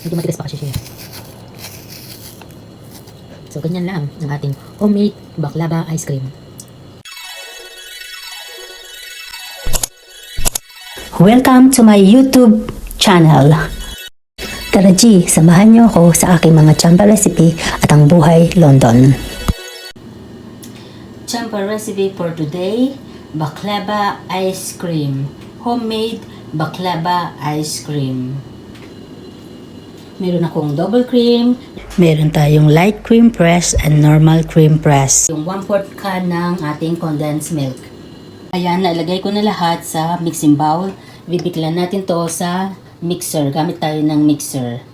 Medyo matigas pa kasi siya. So, ganyan lang ang ating homemade baklava ice cream. Welcome to my YouTube channel. Tara G, samahan niyo ako sa aking mga champa recipe at ang buhay London. Champa recipe for today, baklava ice cream. Homemade baklava ice cream. Meron akong double cream. Meron tayong light cream press and normal cream press. Yung 1/4 can ng ating condensed milk. Ayan, nailagay ko na lahat sa mixing bowl. Bibiglan natin to sa mixer. Gamit tayo ng mixer.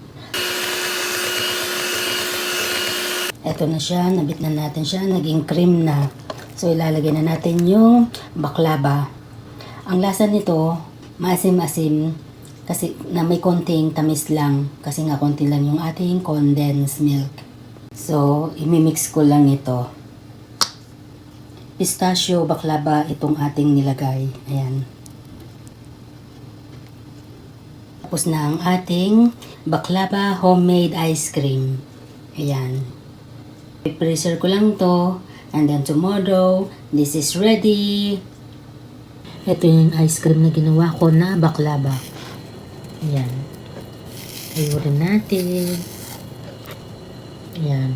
Ito na siya. Nabit na natin siya. Naging cream na. So, ilalagay na natin yung baklava. Ang lasa nito, maasim-asim. Kasi na may konting tamis lang. Kasi nga konti lang yung ating condensed milk. So, imimix ko lang ito. Pistachio baklava itong ating nilagay. Ayan. Tapos na ang ating baklava homemade ice cream. Ayan. I-freezer ko lang to. And then tomorrow, this is ready. Ito yung ice cream na ginawa ko na baklava. Ayan. Ayurin natin. Ayan.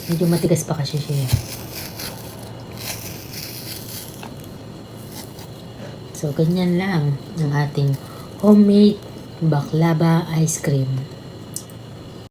Medyo matigas pa kasi siya. So, ganyan lang ang ating homemade baklava ice cream.